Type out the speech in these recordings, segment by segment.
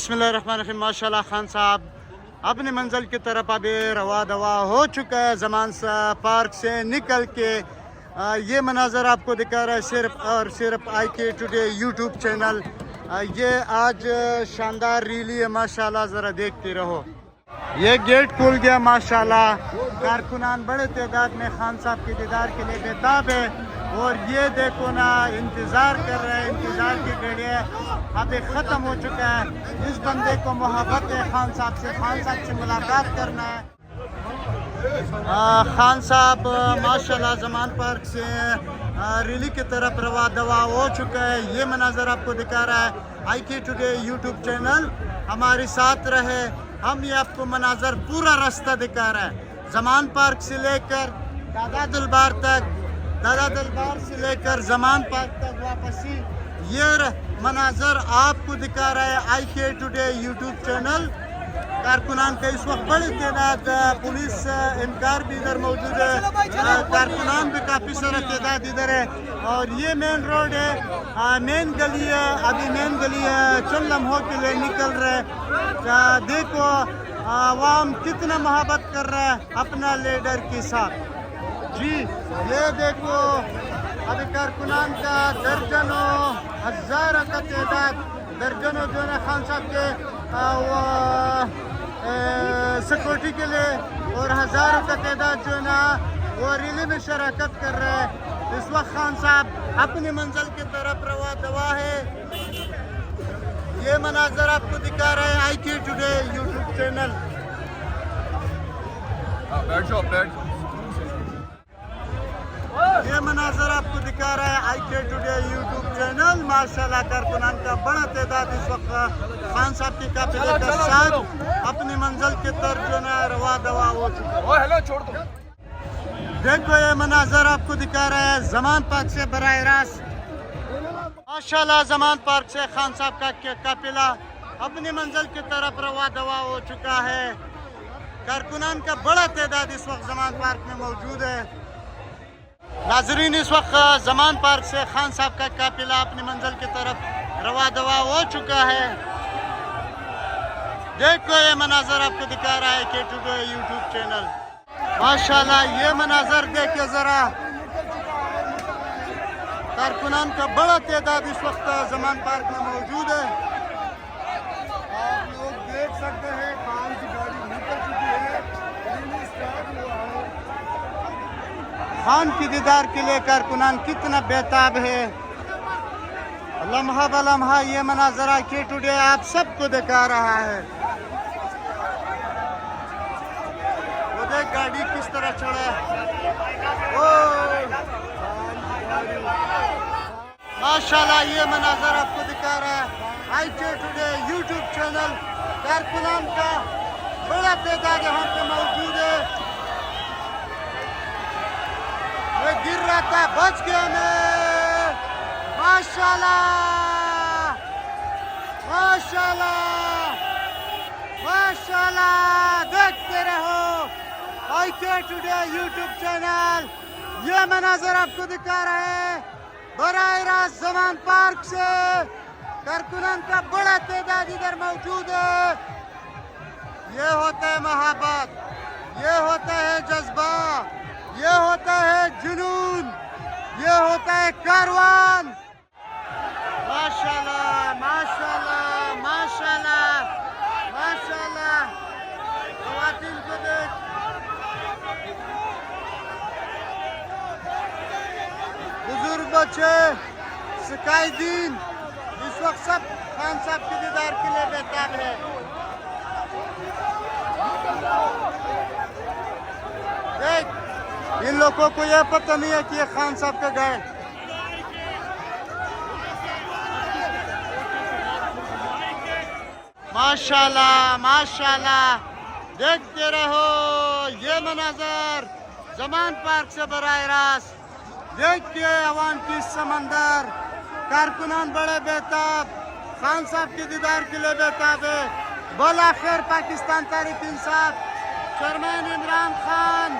बिस्मिल्लाहिर्रहमानिर्रहीम। माशाल्लाह खान साहब अपनी मंजिल की तरफ अभी रवा दवा हो चुका है। जमान सा पार्क से निकल के ये मनाजर आपको दिखा रहा है सिर्फ और सिर्फ IK टुडे यूट्यूब चैनल। ये आज शानदार रैली है माशाल्लाह, ज़रा देखते रहो। ये गेट खुल गया माशाल्लाह। कारकुनान बड़े तादाद में खान साहब के दीदार के लिए बेताब है और ये देखो ना इंतज़ार कर रहे हैं। इंतज़ार की घड़ी अभी ख़त्म हो चुका है। इस बंदे को मोहब्बत है खान साहब से मुलाकात करना है। खान साहब माशाल्लाह जमान पार्क से रैली की तरफ रवा दवा हो चुका है। ये मनाजर आपको दिखा रहा है IK टुडे यूट्यूब चैनल। हमारे साथ रहे, हम ये आपको मनाजर पूरा रास्ता दिखा रहा है। जमान पार्क से लेकर दादा दरबार तक, दादा दरबार से लेकर जमान पार्क तक वापसी, ये मनाजर आपको दिखा रहा है IK टुडे यूट्यूब चैनल। कारकुनान का इस वक्त बड़ी तादाद, पुलिस इनकार भी इधर मौजूद है, कारकुनान भी काफ़ी सारा तादाद इधर है। और ये मेन रोड है, मेन गली है। अभी मेन गली है, चंद लम्हों के लिए निकल रहे। देखो आवाम कितना मोहब्बत कर रहा है अपना लीडर के साथ। जी ये देखो अभी कारकुनान का दर्जनों हजारों का तादाद, दर्जनों जो है खान साहब के सिक्योरिटी के लिए और हजारों का तादाद जो है ना वो रैली में शराकत कर रहे हैं। इस वक्त खान साहब अपनी मंजिल की तरफ रवा दवा है। ये मनाजर आपको दिखा रहे हैं IK टुडे यूट्यूब चैनल। ये मनाजर आपको दिखा रहा है IK टुडे यूट्यूब चैनल। माशाल्लाह कारकुनान का बड़ा तादाद इस वक्त खान साहब के काफिले के साथ अपनी मंजिल की तरफ जो है रवा दवा हो चुका है। देखो ये मनाजर आपको दिखा रहा है जमान पार्क से बराह रास्त। माशाल्लाह जमान पार्क से खान साहब का काफिला अपनी मंजिल की तरफ रवा दवा हो चुका है। कारकुनान का बड़ा तादाद इस वक्त जमान पार्क में मौजूद है। नाजरीन इस वक्त जमान पार्क से खान साहब का काफिला अपनी मंजिल की तरफ रवा दवा हो चुका है। देखो ये मनाजर आपको दिखा रहा है IK टुडे यूट्यूब चैनल। माशाल्लाह ये मनाजर देखिए जरा, कारकुनान का बड़ा तादाद इस वक्त जमान पार्क में मौजूद है। आप लोग देख सकते हैं खान की गाड़ी निकल चुकी है, रैली स्टार्ट हुआ है। खान की दीदार के लिए कारकुनान कितना बेताब है। लम्हा ब लम्हा ये मनाजर IK टुडे आप सबको दिखा रहा है। वो देख गाड़ी किस तरह चढ़ा है। माशाल्लाह ये मनाजर आपको दिखा रहा है IK टुडे यूट्यूब चैनल। कारकुनान का बड़ा तादाद यहाँ पे मौजूद है। मैं गिर रहा था, बच गया मैं। माशाल्लाह माशाल्लाह माशाल्लाह, देखते रहो IK टुडे यूट्यूब चैनल। ये मनाजर आपको दिखा रहे हैं बराह रास्त जमान पार्क से। कारकुनान का बड़ा तादाद इधर मौजूद है। ये होता है मोहब्बत, ये होता है जज्बा, ये होता है जुनून, ये होता है कारवान। माशाल्लाह माशाल्लाह माशाल्लाह माशाल्लाह। ख़वातीन को देख, बुजुर्ग बच्चे, शिकायतीन इस वक्त सब खान साहब के दीदार के लिए बेताब है। देख इन लोगों को यह पता नहीं है कि ये खान साहब का गए। माशाल्लाह माशाल्लाह, देखते रहो ये मनाजर जमान पार्क से बराह रास्त। देखिए अवाम की समंदर, कारकुनान बड़े बेताब, खान साहब के दीदार के लिए बेताब है। बलाखिर पाकिस्तान तहरीक इंसाफ चेयरमैन इमरान खान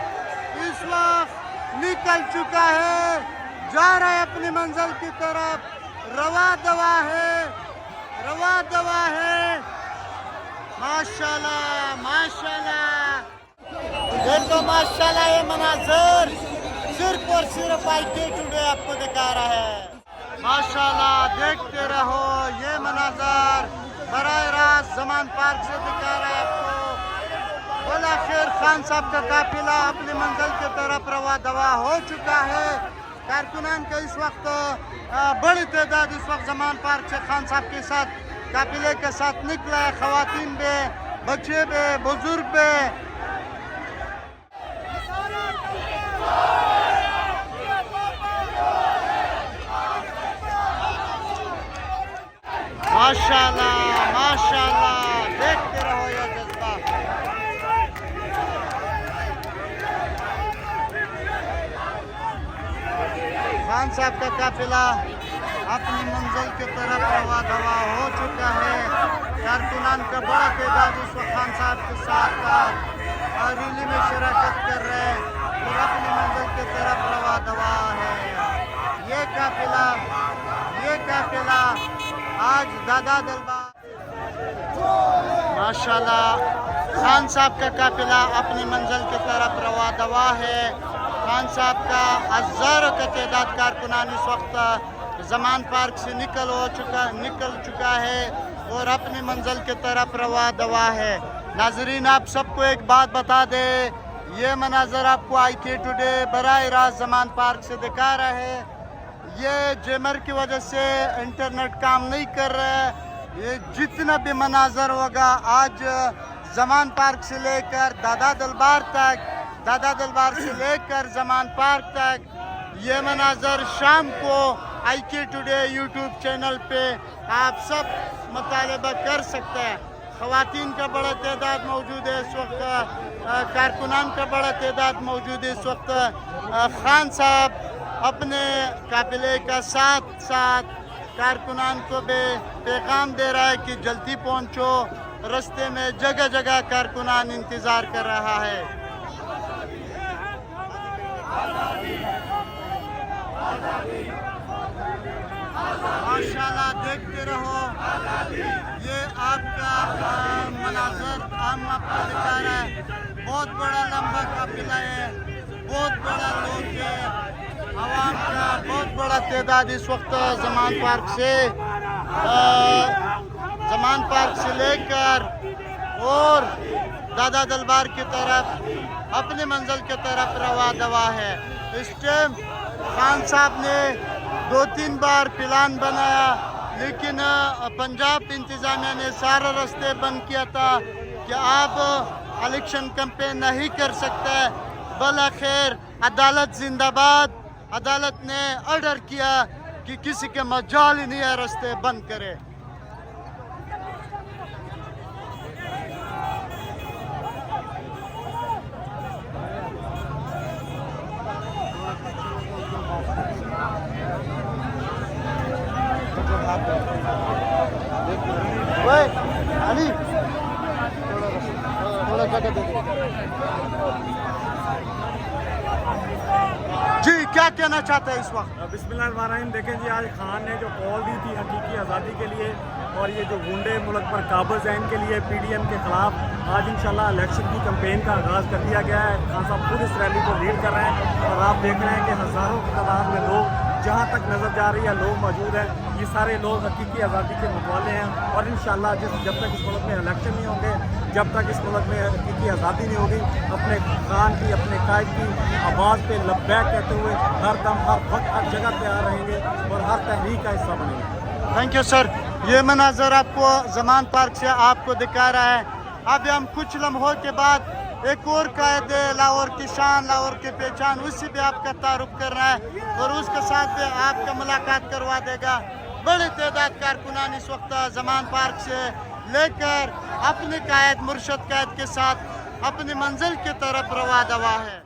इस वक्त निकल चुका है, जा रहा है अपनी मंजिल की तरफ। रवा दवा है, रवा दवा है। माशाल्लाह माशाल्लाह, देखो माशाल्लाह ये मनाजर सिर्फ और सिर्फ IK टुडे आपको दिखा रहा है। माशाल्लाह देखते रहो, ये मनाजर बराह रास्त जमान पार्क से दिखा रहा है आपको। आखिर खान साहब का काफिला अपनी मंजिल की तरफ रवा दवा हो चुका है। कारकुनान का इस वक्त बड़ी तादाद इस वक्त जमान पार्क से खान साहब के साथ काफिले के साथ निकला है। खवातीन पे, बच्चे पे, बुजुर्ग पे। माशाल्लाह माशाल्लाह, देखते रहो ये जज्बा। खान साहब का काफिला अपनी मंजिल की तरफ रवा दवा हो चुका है। कारकुनान का बड़ा तादाद इस वक्त खान साहब के साथ रैली में शिरकत कर रहे हैं और अपनी मंजिल की तरफ रवा दवा है। ये काफिला आज दादा दरबार माशाल्लाह खान साहब का काफिला अपनी मंजिल की तरफ रवा दवा है। खान साहब का हजारों का तादाद कारकुनान इस वक्त जमान पार्क से निकल चुका है और अपनी मंजिल की तरफ रवा दवा है। नाजरीन, आप सबको एक बात बता दे, ये मनाजर आपको IK टुडे बराह रास्त जमान पार्क से दिखा रहा है। ये जेमर की वजह से इंटरनेट काम नहीं कर रहा है। ये जितना भी मनाजर होगा आज जमान पार्क से लेकर दादा दरबार से लेकर जमान पार्क तक, ये मनाजर शाम को IK टुडे यूट्यूब चैनल पे आप सब मुतालिबा कर सकते हैं। खवातीन का बड़ा तादाद मौजूद है इस वक्त, कारकुनान का बड़ा तादाद मौजूद है इस वक्त। खान साहब अपने काफिले का साथ कारकुनान को भी पैगाम दे रहा है कि जल्दी पहुंचो। रास्ते में जगह जगह कारकुनान इंतज़ार कर रहा है। माशाल्लाह देखते रहो, ये आपका मनाजर हम आपको दिखा रहा है। बहुत बड़ा लंबा काफिला है, बहुत बड़ा लोग है, आवाम का बहुत बड़ा तादाद इस वक्त जमान पार्क से लेकर और दादा दरबार की तरफ अपने मंजिल की तरफ रवा दवा है। इस टाइम खान साहब ने 2-3 बार प्लान बनाया, लेकिन पंजाब इंतजामिया ने सारे रास्ते बंद किया था कि आप इलेक्शन कैंपेन नहीं कर सकते। बलाखिर अदालत जिंदाबाद, अदालत ने ऑर्डर किया कि किसी के मजाल ही नहीं है रास्ते बंद करे। अली थोड़ा जगह दे। जी क्या कहना चाहते हैं इस वक्त? बिस्मिल्लाहिर्रहमानिर्रहीम। देखें जी, आज खान ने जो कॉल दी थी हकीकी आज़ादी के लिए और ये जो गुंडे मुल्क पर काबज़ हैं इनके लिए PDM के ख़िलाफ़, आज इंशाल्लाह इलेक्शन की कैंपेन का आगाज़ कर दिया गया है। खान साहब खुद इस रैली को लीड कर रहे हैं और आप देख रहे हैं कि हज़ारों की तादाद में लोग जहाँ तक नज़र जा रही है लोग मौजूद हैं। ये सारे लोग हकीकी आज़ादी के मतवाले हैं और इंशाल्लाह जब तक इस मुल्क में इलेक्शन नहीं होंगे, जब तक इस मुल्क में हकीकी आज़ादी नहीं होगी, अपने खान की, अपने कायद की आवाज़ पे लब्बैक कहते हुए हर दम, हर वक्त, हर जगह पे आ रहेंगे और हर तहरीक का हिस्सा बनेंगे। Thank you sir. ये मनाजर आपको जमान पार्क से आपको दिखा रहा है। अब हम कुछ लम्हों के बाद एक और कायद लाहौर की शान, लाहौर की पहचान, उससे भी आपका तारुफ कर रहा है और उसके साथ भी आपका मुलाकात करवा देगा। बड़ी तादाद कारकुनान इस वक्त जमान पार्क से लेकर अपने कायद, मुर्शद कायद के साथ अपनी मंजिल की तरफ रवा दवा है।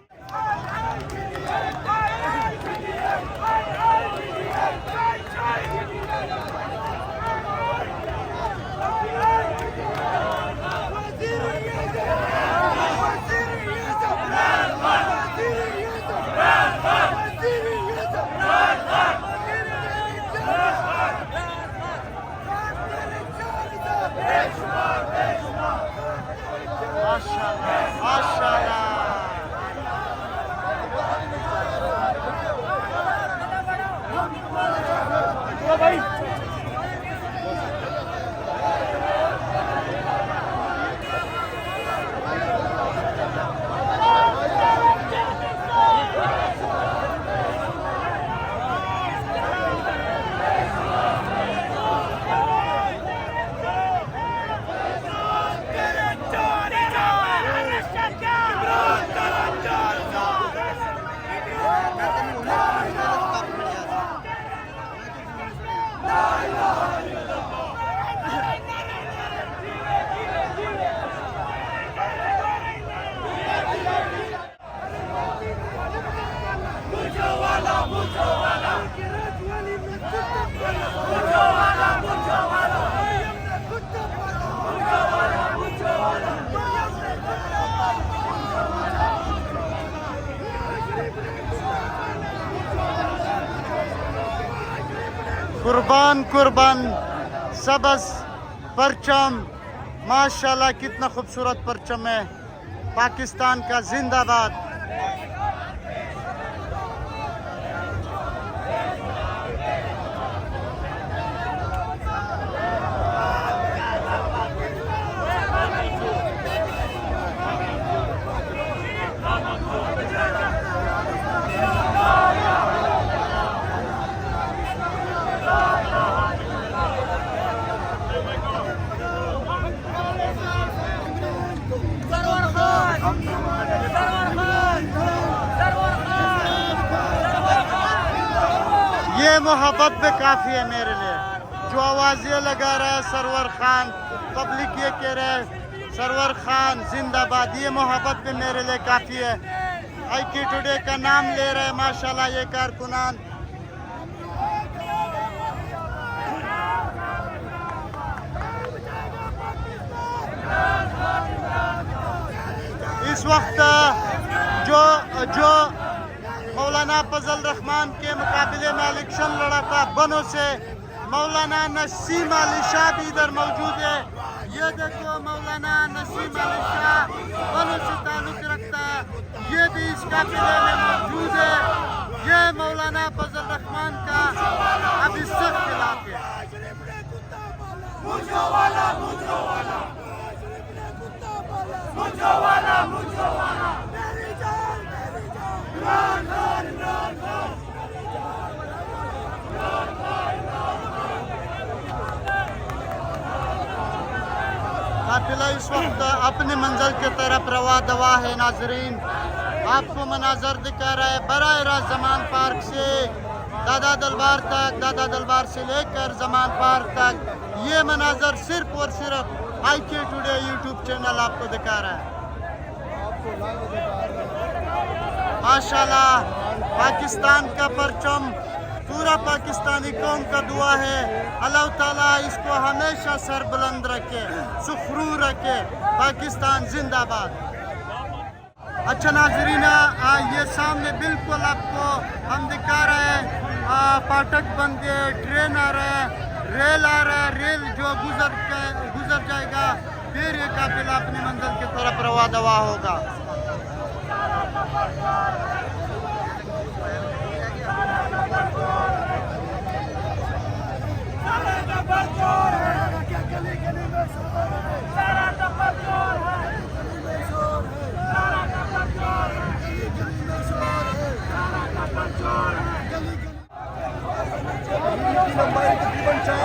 कुर्बान कुर्बान सबस परचम, माशाल्लाह कितना खूबसूरत परचम है पाकिस्तान का। जिंदाबाद। ये मोहब्बत भी काफ़ी है मेरे लिए। जो आवाज़ ये लगा रहा है सरवर खान, पब्लिक ये कह रहा है सरवर खान जिंदाबाद, ये मोहब्बत भी मेरे लिए काफ़ी है। IQ टुडे का नाम ले रहे हैं माशाल्लाह ये कारकुनान। इस वक्त जो मौलाना फजल रहमान के मुकाबले में इलेक्शन लड़ा था बनों से, मौलाना नसीम अली शाह भी इधर मौजूद है। ये देखो मौलाना नसीम अली शाह बनों से ताल्लुक रखता है, ये भी इस काफिले में मौजूद है। ये मौलाना फजल रहमान का अभी सख्त खिलाफ है। काफिला इस वक्त अपनी मंजिल की तरफ रवा दवा है। नाजरीन आपको मनाजर दिखा रहा है बराह रास्त जमान पार्क से दादा दरबार तक, दादा दरबार से लेकर जमान पार्क तक। ये मनाजर सिर्फ और सिर्फ IQ टुडे यूट्यूब चैनल आपको दिखा रहा है। माशाल्लाह पाकिस्तान का परचम, पूरा पाकिस्तानी कौम का दुआ है अल्लाह ताला इसको हमेशा सर बुलंद रखे, सुखरू रखे। पाकिस्तान जिंदाबाद। अच्छा नाजरीन, ये सामने बिल्कुल आपको हम दिखा रहे हैं फाटक बंद है, ट्रेन आ रहा है, रेल आ रहा है। रेल जो गुजर जाएगा फिर ये काफिला अपनी मंजिल की तरफ रवा दवा होगा।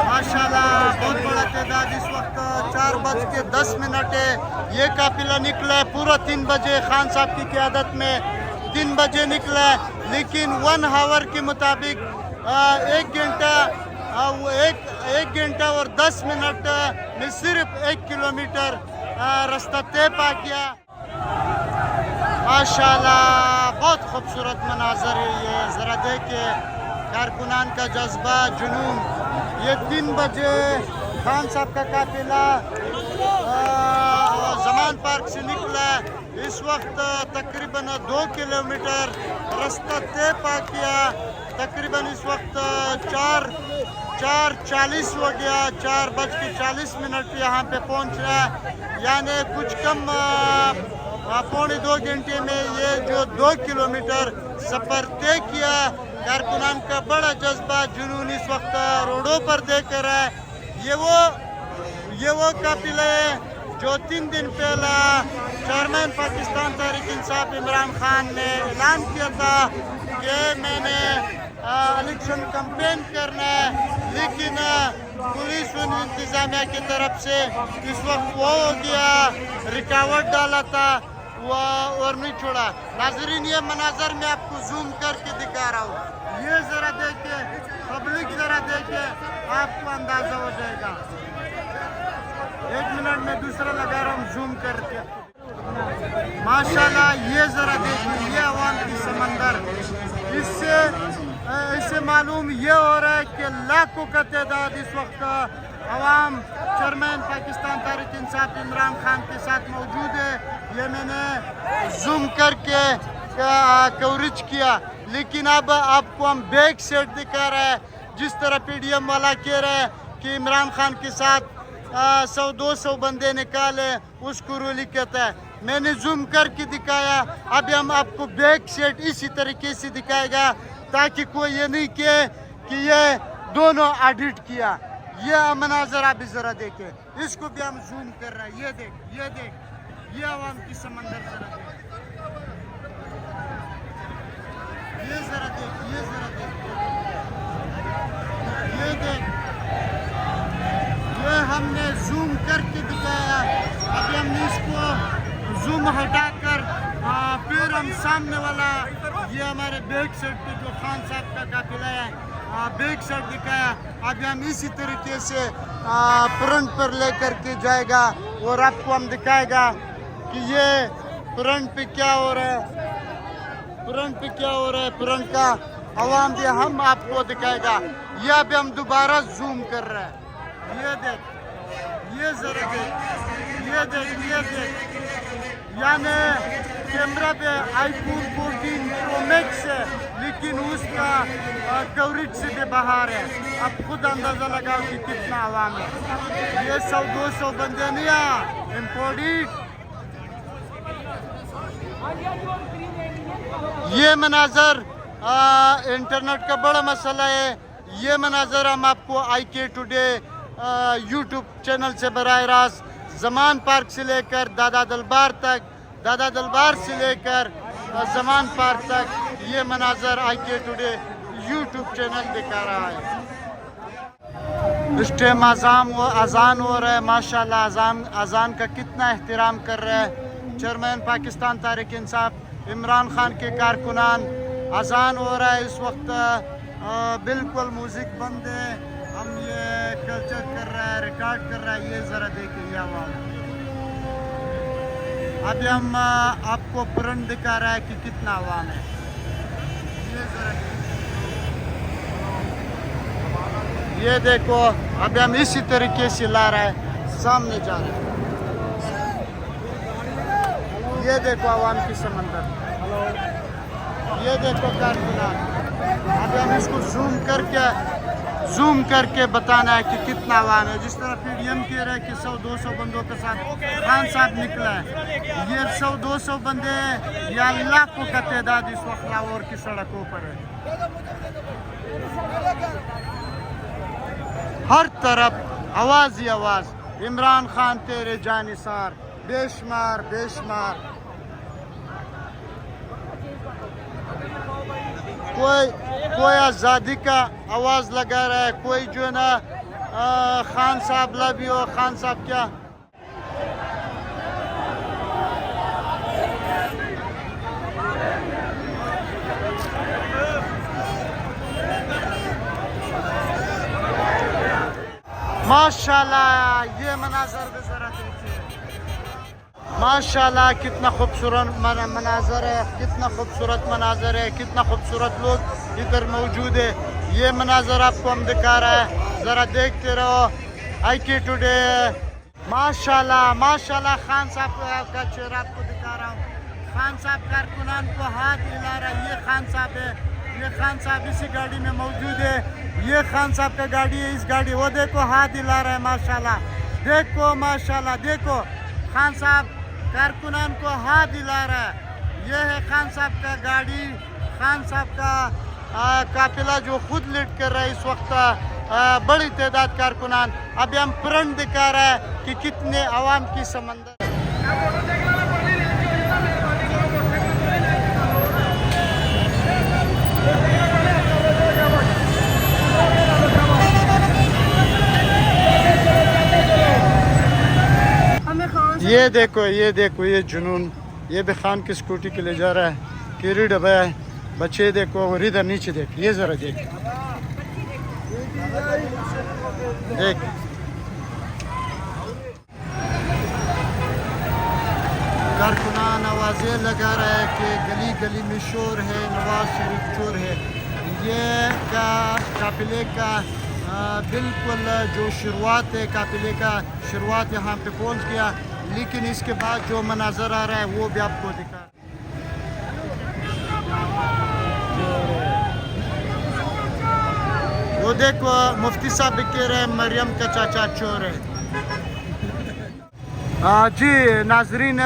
माशाल्लाह बहुत बड़ा तादाद इस वक्त 4:10 है। ये काफिला निकला है पूरा 3 बजे खान साहब की क़यादत में 3 बजे निकला है, लेकिन 1 आवर के मुताबिक 1 घंटा और 10 मिनट में सिर्फ 1 किलोमीटर रास्ता तय पा किया। माशाल्लाह बहुत खूबसूरत मनाजर है ये, ज़रा देखिए कारकुनान का जज्बा जुनून। ये 3 बजे खान साहब का काफिला जमान पार्क से निकला है। इस वक्त तकरीबन 2 किलोमीटर रास्ता तय पा किया। तकरीबन इस वक्त 4:40 हो गया, 4:40 यहाँ पे पहुँच रहा है। यानी कुछ कम 1.25 घंटे में ये जो 2 किलोमीटर सफ़र तय किया। कारकुनान का बड़ा जज्बा जुनून इस वक्त रोडों पर देख रहा है। ये वो काफिला है जो 3 दिन पहला चेयरमैन पाकिस्तान तहरीक इंसाफ इमरान खान ने ऐलान किया था कि मैंने इलेक्शन कैंपेन करना है, लेकिन पुलिस और इंतजामिया की तरफ से इस वक्त वो हो गया, रुकावट डाला था वो और नहीं छोड़ा। नाजरीन ये मनाजर मैं आपको जूम करके दिखा रहा हूँ, ये ज़रा देखिए, पब्लिक ज़रा देखिए, आपको अंदाज़ा हो जाएगा। 1 मिनट में दूसरा लगा रहा हूँ जूम करके। माशाल्लाह ये ज़रा देखिए, ये अवाम की समंदर। इससे मालूम ये हो रहा है कि लाखों का तादाद इस वक्त अवाम चेयरमैन पाकिस्तान तहरीक इंसाफ इमरान खान के साथ मौजूद है। ये मैंने जूम करके कवरेज किया, लेकिन अब आपको हम बैक साइड दिखा रहे हैं जिस तरह पीडीएम वाला कह रहा है कि इमरान खान के साथ 100-200 बंदे निकाले, उसको रैली कहता है। मैंने जूम करके दिखाया, अभी हम आपको बैक सेट इसी तरीके से दिखाएगा ताकि कोई ये नहीं कहे कि ये दोनों एडिट किया। ये मनाजर आप जरा देखें, इसको भी हम जूम कर रहे हैं। ये देख, ये आवाम की समंदर जरा देख, ये जरा देख, ये देख, ये हमने जूम करके दिखाया। अभी हमने इसको जूम हटाकर फिर हम सामने वाला ये हमारे बैक साइड पे जो खान साहब का काफिला है बैक साइड दिखाया। अभी हम इसी तरीके से फ्रंट पर लेकर के जाएगा और आपको हम दिखाएगा कि ये फ्रंट पे क्या हो रहा है, फ्रंट का आवाम भी हम आपको दिखाएगा। ये अभी हम दोबारा जूम कर रहे हैं। ये देख, ये जरा देख, ये देख, यानी कैमरा पे iPhone 14 Pro Max है, लेकिन उसका कवरेज से भी बाहर है। अब खुद अंदाजा लगाओ कि कितना आवाम है। ये 100-200 बंदे नहीं है इम्पोर्टेड। ये मनाजर इंटरनेट का बड़ा मसला है। ये मनाजर हम आपको IK टुडे यूट्यूब चैनल से बराह रास्त जमान पार्क से लेकर दादा दलबार तक, दादा दलबार से लेकर जमान पार्क तक ये मनाजर IK टुडे यूट्यूब चैनल दिखा रहा है। इस टाइम अजान हो रहा है। माशाल्लाह अजान का कितना एहतराम कर रहा है चेयरमैन पाकिस्तान तहरीक इंसाफ इमरान खान के कारकुनान। अजान हो रहा है इस वक्त, बिल्कुल म्यूजिक बंद है। हम ये कल्चर कर रहा है, रिकॉर्ड कर रहा है। ये जरा देखिए ये आवाज़। अभी हम आपको फ्रंट दिखा रहा है कि कितना आवाम है। ये जरा ये देखो, अभी हम इसी तरीके से ला रहा है, सामने जा रहा है। ये देखो आवाम की समंदर, ये देखो कारकुनान। अभी हम इसको जूम करके बताना है कि कितना आवाम है। जिस तरह पीडीएम कह रहा है कि 100-200 बंदों के साथ खान साहब निकला है, ये 100-200 बंदे या लाखों का तादाद इस वक्त लाहौर की सड़कों पर है। हर तरफ आवाज ही आवाज, इमरान खान तेरे जानिसार, बेशुमार बेशुमार। कोई आज़ादी का आवाज़ लगा रहा है, कोई जो है ना खान साहब लवी हो, खान साहब क्या। माशाल्लाह ये मनाजर भी जरा देखिए। माशाल्लाह कितना खूबसूरत मनाजर है, कितना खूबसूरत मनाजर है, कितना खूबसूरत लोग इधर मौजूद है। ये मनाजर आपको हम दिखा रहा है, ज़रा देखते रहो। IK टुडे माशाल्लाह माशाल्लाह। खान साहब का चेहरा आपको दिखा रहा हूँ। खान साहब कारकुनान को हाथ हिला रहा है। ये खान साहब है, ये खान साहब इसी गाड़ी में मौजूद है। ये खान साहब का गाड़ी है, इस गाड़ी वो देखो हाथ हिला रहा है। माशाल्लाह देखो, माशाल्लाह देखो, खान साहब कारकुनान को हाथ हिला रहा है। ये है खान साहब का गाड़ी, खान साहब का काफिला जो खुद लीड कर रहा है इस वक्त। बड़ी तादाद कारकुनान। अभी हम फ्रंट दिखा रहा है कि कितने आवाम की समंदर। ये देखो ये जुनून, ये भी खान की स्कूटी के ले जा रहा है। कीरी डब्बा है, बच्चे देखो, और इधर नीचे देख, ये जरा देख कारकुनान आवाज़ें लगा रहा है कि गली गली में शोर है, नवाज शरीफ चोर है। ये काफिले का बिल्कुल जो शुरुआत है, काफिले का शुरुआत यहाँ पे पहुँच गया। लेकिन इसके बाद जो मनाजर आ रहा है वो भी आपको दिखा। वो वो देखो मुफ्ती साहब भी कह रहे हैं मरियम का चाचा चोर है। जी नाजरीन,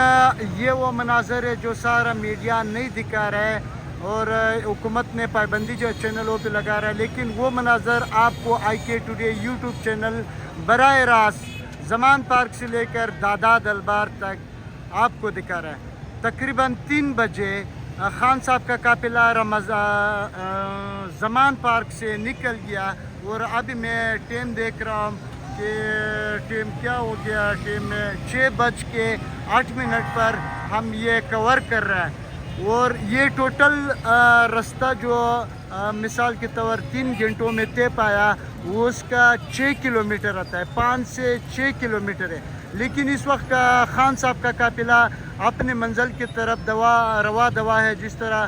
ये वो मनाजर है जो सारा मीडिया नहीं दिखा रहा है और हुकूमत ने पाबंदी जो चैनलों पे लगा रहा है, लेकिन वो मनाजर आपको IK टुडे यूट्यूब चैनल बराह रास्त ज़मान पार्क से लेकर दादा दलबार तक आपको दिखा रहा है। तकरीबन 3 बजे खान साहब का काफिला ज़मान पार्क से निकल गया और अभी मैं टाइम देख रहा हूँ कि टाइम क्या हो गया, टाइम 6:08 पर हम ये कवर कर रहे हैं और ये टोटल रास्ता जो मिसाल के तौर 3 घंटों में तय पाया वो उसका 6 किलोमीटर आता है, 5 से 6 किलोमीटर है। लेकिन इस वक्त खान साहब का काफिला अपने मंजिल की तरफ रवा दवा है। जिस तरह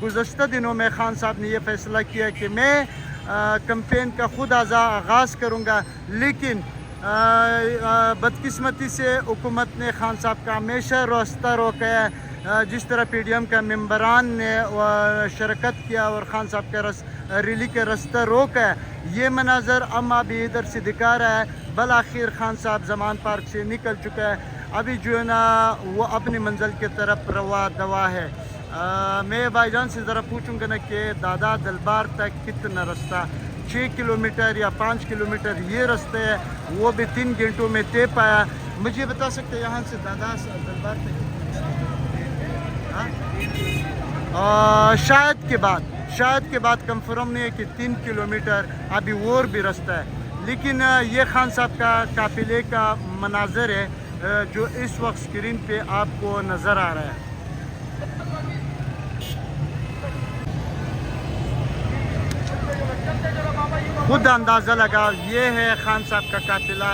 गुज़श्ता दिनों में खान साहब ने यह फैसला किया कि मैं कैंपेन का खुद आगाज़ करूँगा, लेकिन बदकिस्मती से हुकूमत ने खान साहब का हमेशा रास्ता रोका है। जिस तरह PDM का मेंबरान ने शिरकत किया और खान साहब का रैली का रास्ता रोका है, ये मनाजर हम अभी इधर से दिखा रहा है। बल आखिर खान साहब ज़मान पार्क से निकल चुका है, अभी जो है ना वो अपनी मंजिल की तरफ रवा दवा है। मैं भाईजान से ज़रा पूछूंगा ना कि दादा दलबार तक कितना रास्ता, 6 किलोमीटर या 5 किलोमीटर ये रास्ते है, वो भी 3 घंटों में तय पाया। मुझे बता सकते हैं यहाँ से दादा दलबार तक कितना रास्ता? शायद के बाद कंफर्म नहीं है कि 3 किलोमीटर अभी और भी रास्ता है। लेकिन ये खान साहब का काफिले का मनाजर है जो इस वक्त स्क्रीन पे आपको नज़र आ रहा है। खुद अंदाज़ा लगा, ये है खान साहब का काफिला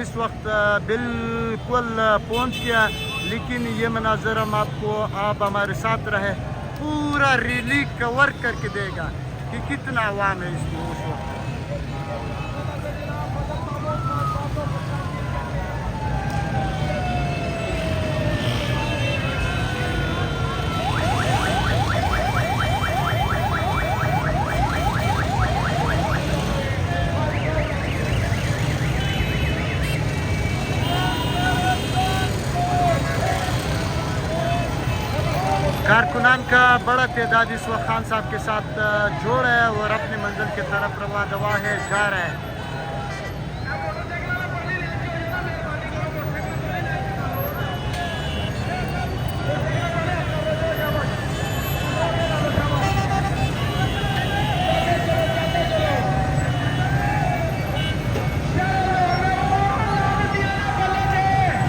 इस वक्त बिल्कुल पहुंच गया। लेकिन ये मनाजर हम आपको, आप हमारे साथ रहे, पूरा रैली कवर करके देगा कि कितना अवाम है इसमें उस वक्त। कारकुनान का बड़ा तादाद इस वक्त खान साहब के साथ जोड़ है और अपनी मंजिल की तरफ रवा दवा है, जा रहा है।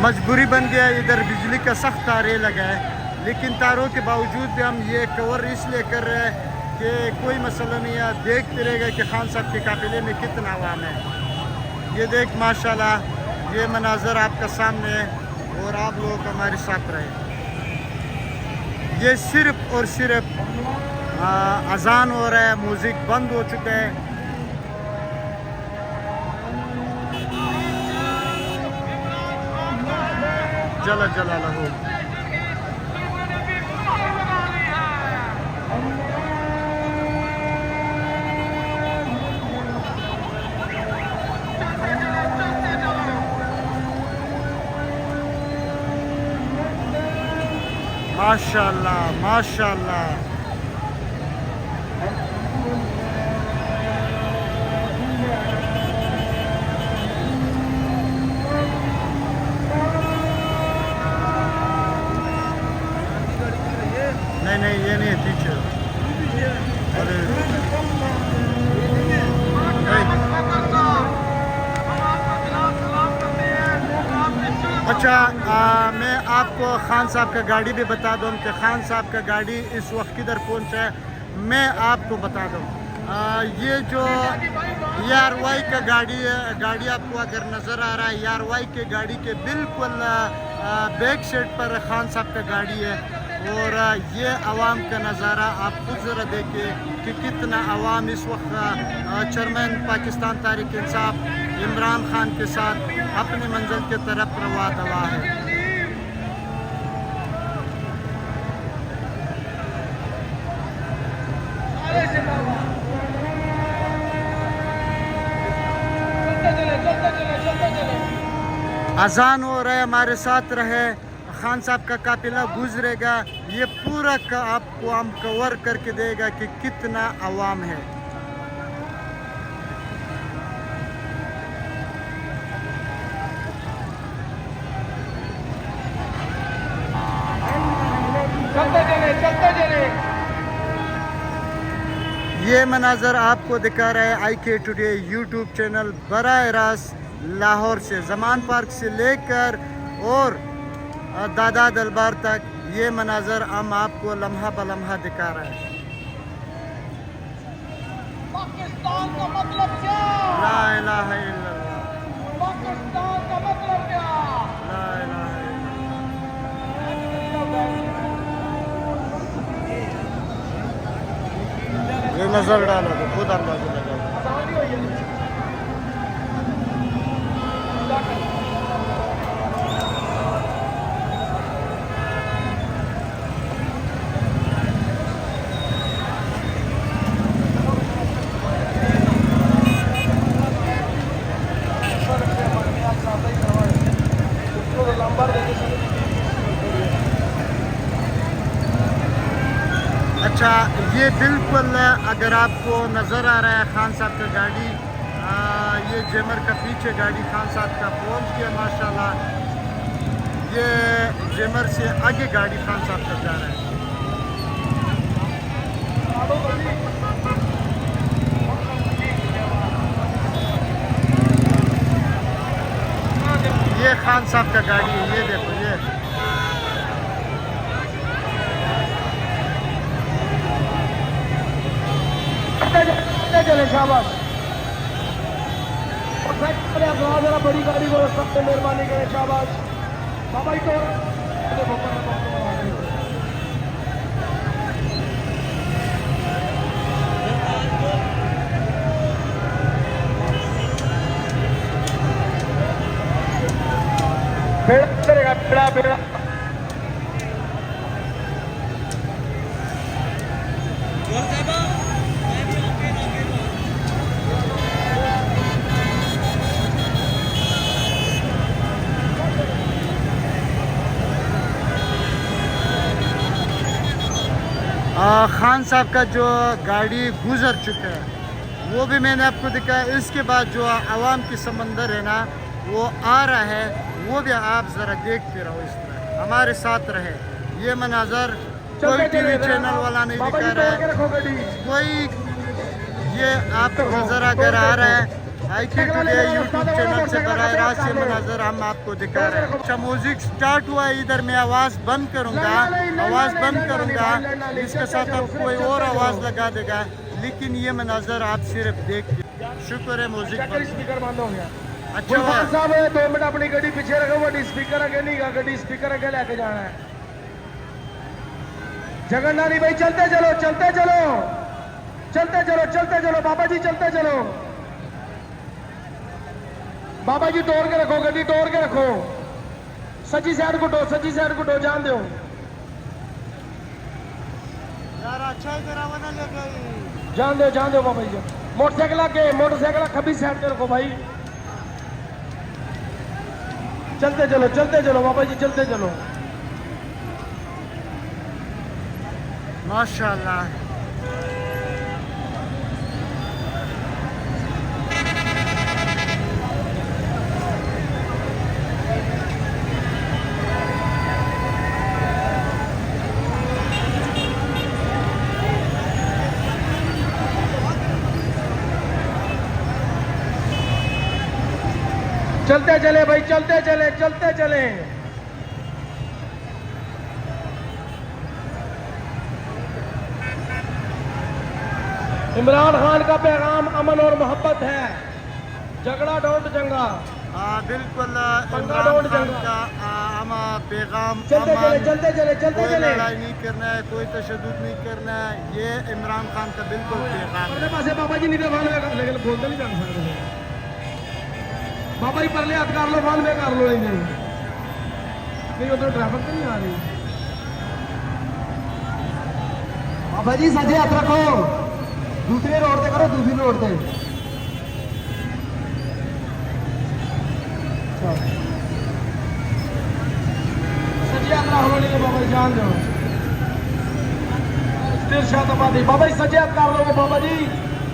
मजबूरी बन गया, इधर बिजली का सख्त तारे लगा है, लेकिन तारों के बावजूद भी हम ये कवर इसलिए कर रहे हैं कि कोई मसला नहीं है, देखते रहेगा कि खान साहब के काफिले में कितना अवाम है। ये देख माशाल्लाह ये मनाजर आपका सामने है और आप लोग हमारे साथ रहे। ये सिर्फ और सिर्फ अजान हो रहा है, म्यूज़िक बंद हो चुका है। जला जला लहो। माशाल्लाह माशाल्लाह। नहीं ये नहीं है पीछे। अरे अच्छा, मैं आपको खान साहब का गाड़ी भी बता दूं कि खान साहब का गाड़ी इस वक्त किधर पहुंचा है। मैं आपको बता दूं, ये जो ERY का गाड़ी है, गाड़ी आपको अगर नज़र आ रहा है, ERY के गाड़ी के बिल्कुल बैक साइड पर खान साहब का गाड़ी है। और ये आवाम का नज़ारा आप खुद ज़रा देखिए कि कितना आवाम इस वक्त चेयरमैन पाकिस्तान तहरीक इंसाफ इमरान खान के साथ अपनी मंजिल की तरफ रवा दवा है। अजान हो रहा है, हमारे साथ रहे। खान साहब का काफिला गुजरेगा, ये पूरा का आपको हम कवर करके देगा कि कितना अवाम है। चलते चले। ये मनाजर आपको दिखा रहा है IK टुडे यूट्यूब चैनल बराह रास्त लाहौर से, जमान पार्क से लेकर और दादा दरबार तक। ये मनाजर हम आपको लम्हा बलम्हा दिखा रहा है। पाकिस्तान का मतलब क्या? ला इलाहा इल्लल्लाह, पाकिस्तान का मतलब क्या? ला इलाहा इल्लल्लाह। ये नजर डालो तो खुद अंदाजा लगाओ। अच्छा, ये बिल्कुल अगर आपको नज़र आ रहा है खान साहब का गाड़ी, ये जेमर का पीछे गाड़ी खान साहब का पहुंच गया माशाल्लाह। ये जेमर से आगे गाड़ी खान साहब का जा रहा है। ये खान साहब का गाड़ी है, ये देखो ये। चले शाबाश। जरा बड़ी गाड़ी को सबसे मेहरबानी करें, शाबाश बाबा ही तो। बेड़ा बेड़ा खान साहब का जो गाड़ी गुजर चुका है वो भी मैंने आपको दिखाया। इसके बाद जो आवाम की समंदर है ना वो आ रहा है, वो भी आप ज़रा देखते रहो, इस तरह हमारे साथ रहे। ये मनाजर कोई टीवी चैनल वाला नहीं दिखा रहा है, कोई ये आपको नज़र अगर आ रहा है IK टुडे यूट्यूब चैनल से बराह रास्त ये मनाजर हम आपको दिखा रहे हैं। अच्छा, म्यूजिक स्टार्ट हुआ है इधर, मैं आवाज़ बंद करूँगा, आवाज़ बंद करूँगा, इसके साथ आप कोई और आवाज़ लगा देगा, लेकिन ये मनाजर आप सिर्फ देख। शुक्र है म्यूजिक स्पीकर बंद हो गया। अच्छा साहब 2 मिनट अपनी गड्डी पीछे रखो, वड्डी स्पीकर अगे नहीं गा, गड्डी स्पीकर अगे लेके जाना है। जगन्नाथ भाई चलते चलो, चलते चलो, चलते चलो, चलते चलो बाबा जी, चलते चलो बाबा जी। तोड़ के रखो गड्डी, तोड़ के रखो, सच्ची साइड को दो, सच्ची साइड को दो, जान दो यार। अच्छा जान दो बाबा जी। मोटरसाइकिल आगे, मोटरसाइकिल खब्बी साइड पे रखो भाई। चलते चलो बाबा जी, चलते चलो। माशाल्लाह। चलते चले भाई, चलते चले, चलते चले। इमरान खान का पैगाम अमन और मोहब्बत है, झगड़ा डोंट जंगा। बिल्कुल पंगा इमरान डोंट खान जंगा। का पैगाम चलते चले, चलते चले, चलते कोई चले। लड़ाई नहीं करना है, कोई तशद्दुद नहीं करना है, ये इमरान खान का बिल्कुल पैगाम है। परले पासे बाबा जी नहीं फान, लेकिन बोलते नहीं जान सकते बाबा जी। परले हाथ कर लो, फान में कर लो, नहीं उधर ट्रैफिक तो नहीं आ रही। बाबा जी सजे हाथ रखो, दूसरे रोड पे करो, दूसरी रोड पे। जान दो इरशाद आबादी बाबा जी सजे हाथ कर लो बाबा जी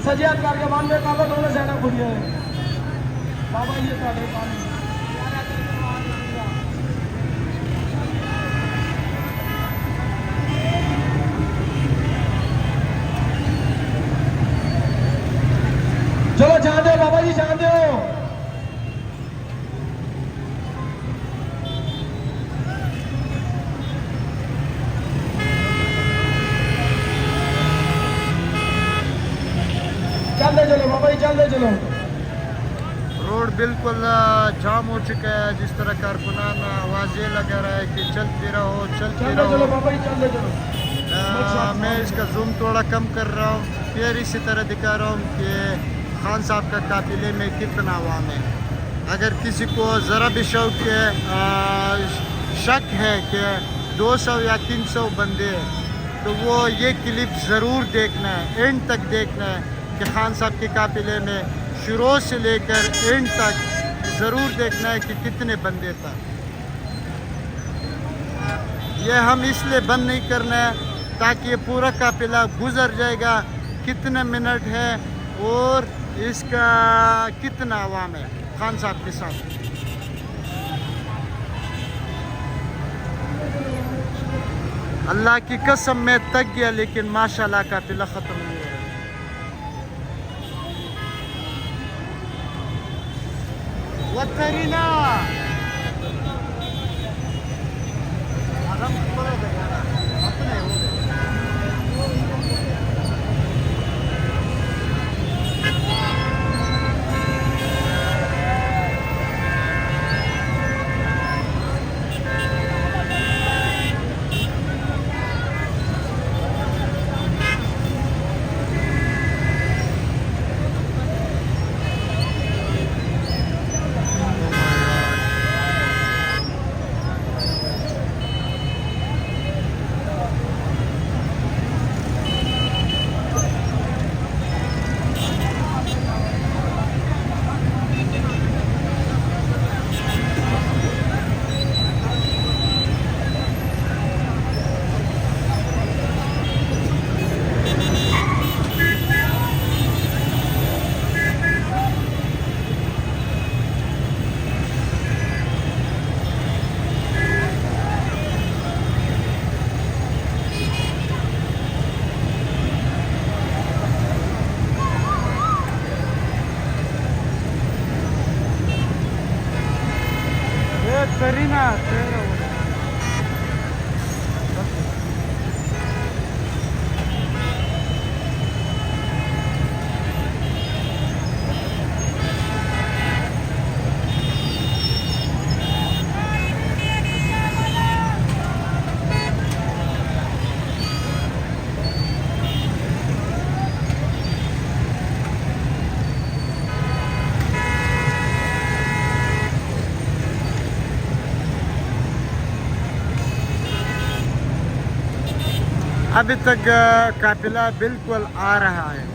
सजे हाथ करके वन वे कर लो दोनों साइड खुली है बाबा जी ਤੁਹਾਡੇ पानी चलो जान दो बाबा जी जान दो चलते चलो बाबा जी चलते चलो रोड बिल्कुल जाम हो चुका है। जिस तरह कारकुनान आवाज़ें लगा रहा है कि चलते रहो चलते चलते चलो रहो। बाबा जी चलते चलो मैं इसका जूम थोड़ा कम कर रहा हूँ, फिर इसी तरह दिखा रहा हूँ कि खान साहब का काफिले में कितना आवाम है। अगर किसी को ज़रा भी शक है कि 200 या 300 बंदे हैं, तो वो ये क्लिप ज़रूर देखना है, एंड तक देखना है कि खान साहब के काफिले में शुरू से लेकर एंड तक ज़रूर देखना है कि कितने बंदे था। ये हम इसलिए बंद नहीं करना है ताकि ये पूरा काफिला गुजर जाएगा, कितने मिनट है और इसका कितना आवाम है खान साहब के साथ। अल्लाह की कसम में तक गया, लेकिन माशाल्लाह काफिला ख़त्म नहीं हुआ। वतरीना करीना अभी तक काफिला बिल्कुल आ रहा है।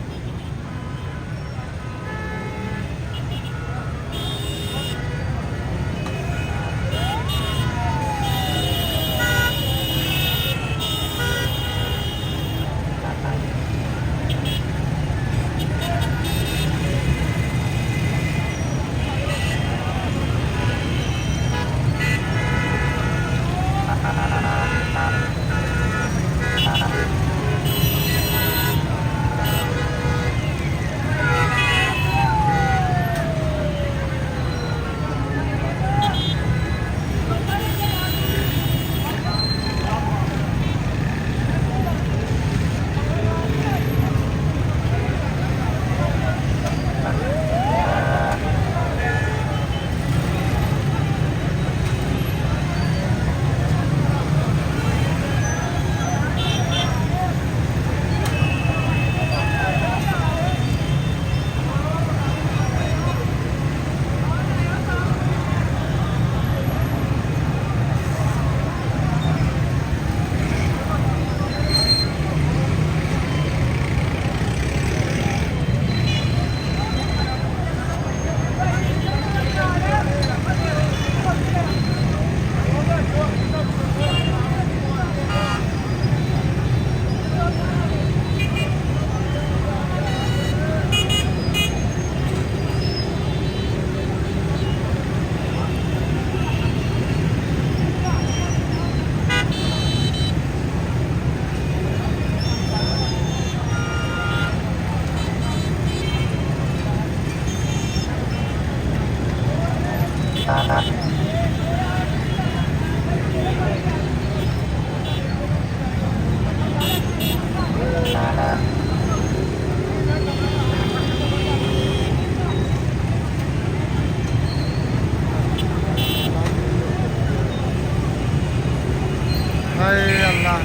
हाय अल्लाह।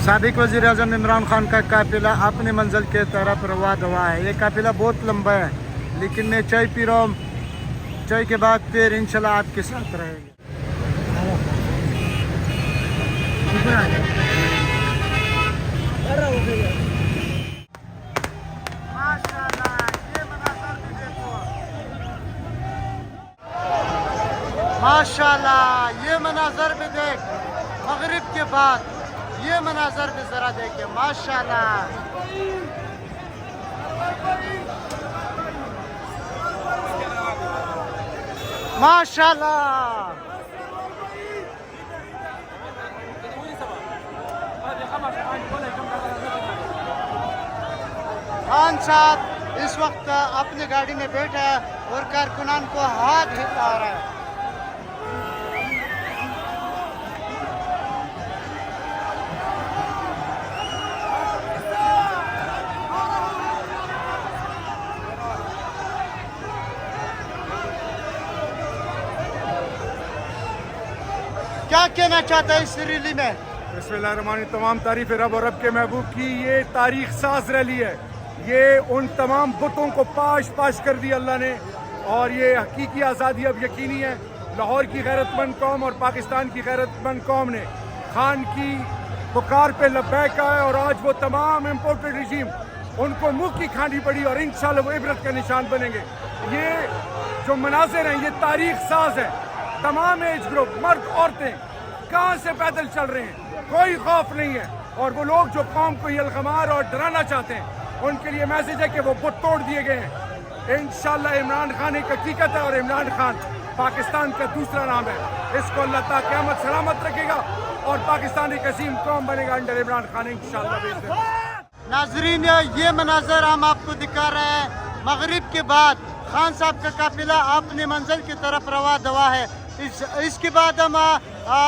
साबिक वज़ीर-ए-आज़म इमरान खान का काफिला अपनी मंजिल के तरफ रवा दवा है। ये काफिला बहुत लंबा है, लेकिन मैं चाय पी रहा हूँ। चाय के बाद फिर इंशाल्लाह आपके साथ रहेंगे। माशाल्लाह, ये मनाज़र भी देखो। माशाल्लाह, ये मनाज़र भी देख। मगरिब के बाद ये मनाज़र भी जरा देखिए। माशाल्लाह, माशाल्लाह। खान साहब इस वक्त अपनी गाड़ी में बैठा है और कारकुनान को हाथ हिला रहा है। क्या कहना चाहता है इस रैली में? बिस्मिल्लाहिर्रहमानिर्रहीम। तमाम तारीफ रब और रब के महबूब की। ये तारीख साज रैली है। ये उन तमाम बुतों को पाश पाश कर दिया अल्लाह ने, और ये हकीकी आज़ादी अब यकीनी है। लाहौर की गैरतमंद कौम और पाकिस्तान की गैरतमंद कौम ने खान की पुकार पे लब्बैक कहा है, और आज वो तमाम इम्पोर्टेड रिजीम उनको मुँह की खानी पड़ी, और इंशाल्लाह वो इबरत का निशान बनेंगे। ये जो मनाज़िर हैं ये तारीख साज है। तमाम एज ग्रुप, मर्द औरतें कहाँ से पैदल चल रहे हैं, कोई खौफ नहीं है। और वो लोग जो कौम को यलगमार और डराना चाहते हैं, उनके लिए मैसेज है कि वो बुत तोड़ दिए गए हैं। इंशाल्लाह इमरान खान एक हकीकत है, और इमरान खान पाकिस्तान का दूसरा नाम है। इसको अल्लाह ताला क़यामत सलामत रखेगा, और पाकिस्तान एक अजीम कौम बनेगा अंडर इमरान खान इंशाल्लाह। नाजरीन, ये मनाजर हम आपको दिखा रहे हैं। मगरिब के बाद खान साहब का काफिला अपनी मंजिल की तरफ रवा दवा है। इसके बाद हम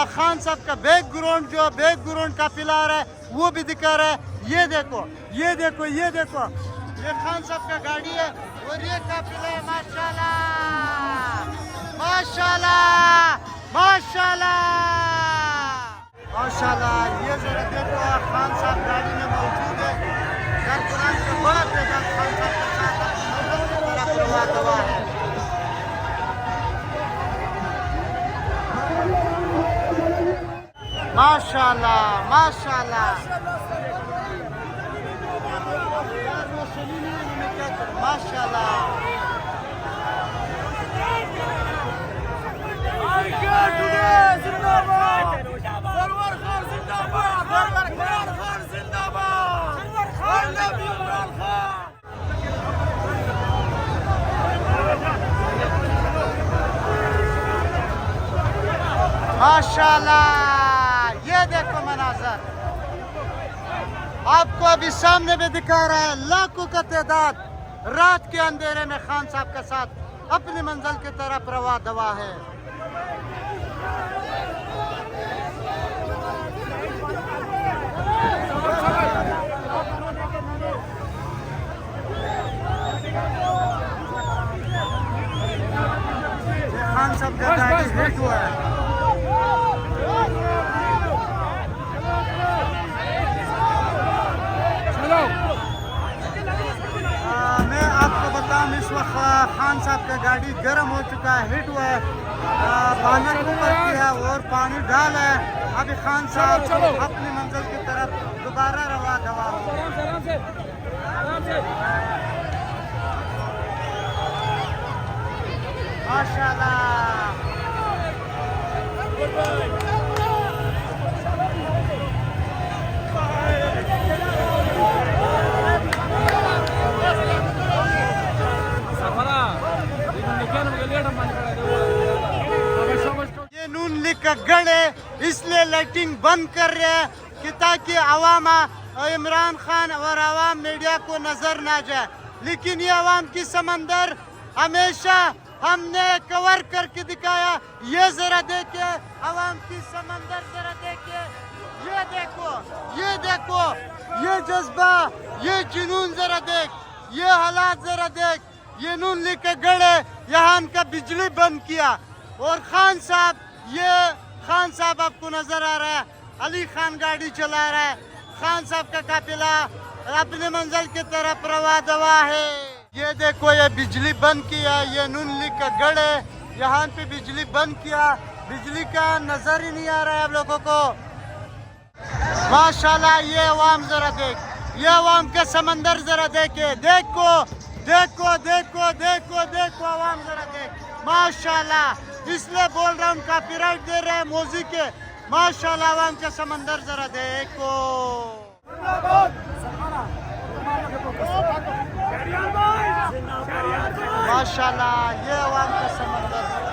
खान साहब का बैकग्राउंड काफिला आ रहा है, वो भी दिखा रहा है। ये देखो, ये देखो, ये देखो, ये खान साहब का गाड़ी है और ये काफिला है। माशाल्लाह, माशाल्लाह, माशाल्लाह, माशाल्लाह। ये जरा देखो, खान साहब गाड़ी में मौजूद है। कारकुनान के बड़ा तादाद खान साहब के साथ अपनी मंजिल की तरफ रवा दवा है। माशाल्लाह, माशाल्लाह, माशाल्लाह। माशाल्लाह, ये देखो मनाजर आपको अभी सामने भी दिखा रहा है। लाखों का तादाद रात के अंधेरे में खान साहब के साथ अपनी मंजिल की तरफ रवा दवा है। खान साहब का गाड़ी हिट हुआ है। मैं आपको बताऊं, इस वक्त खान साहब का गाड़ी गर्म हो चुका है, हिट हुआ है, बानर ऊपर किया और पानी डाला है। अभी खान साहब अपनी मंजिल की तरफ दोबारा रवा दवा हो। माशाल्लाह। ये नून लीग का गढ़ है, इसलिए लाइटिंग बंद कर रहे हैं कि ताकि अवाम इमरान खान और अवाम मीडिया को नजर ना जाए। लेकिन ये अवाम की समंदर हमेशा हमने कवर करके दिखाया ये जरा देखिए आवाम की समंदर, जरा देखिए, ये देखो, ये देखो, ये जज्बा, ये जुनून जरा देख, ये हालात जरा देख। ये नून लीग के गड़े यहाँ का बिजली बंद किया, और खान साहब, ये खान साहब आपको नजर आ रहा है, अली खान गाड़ी चला रहा है। खान साहब का काफिला अपने मंजिल की तरफ रवा दवा है। ये देखो, ये बिजली बंद किया, ये नून लीग का गढ़ है, यहाँ पे बिजली बंद किया। बिजली का नजर ही नहीं आ रहा है आप लोगों को। माशाल्लाह, ये अवाम जरा देख, ये अवाम का समंदर जरा देखे, देखो देखो देखो देखो देखो अवाम जरा देख। माशाल्लाह, इसलिए बोल रहा हूँ, कॉपीराइट दे रहे हैं म्यूजिक के। माशाल्लाह, अवाम का समंदर जरा देखो। माशाल्लाह, ये अवाम का समंदर।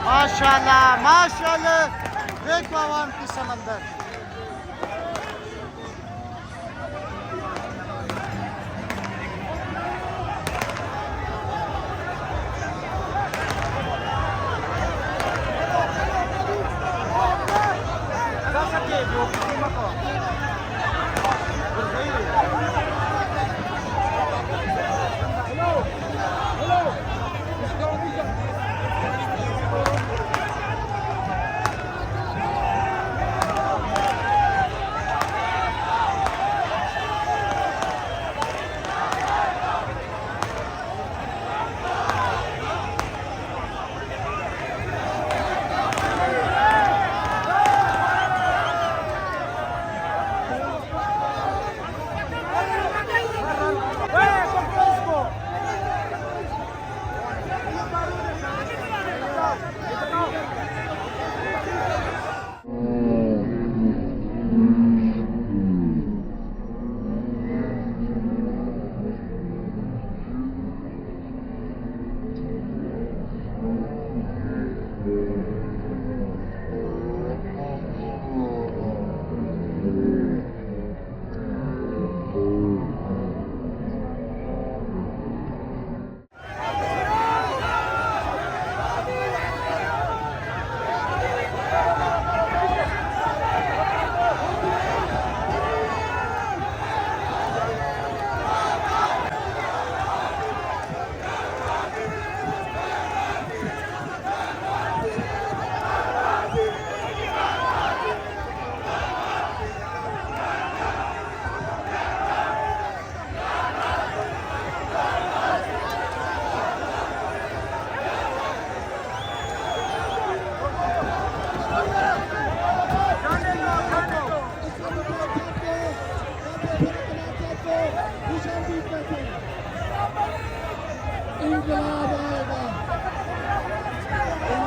माशाल्लाह, माशाल्लाह, देखो आवाम की समंदर।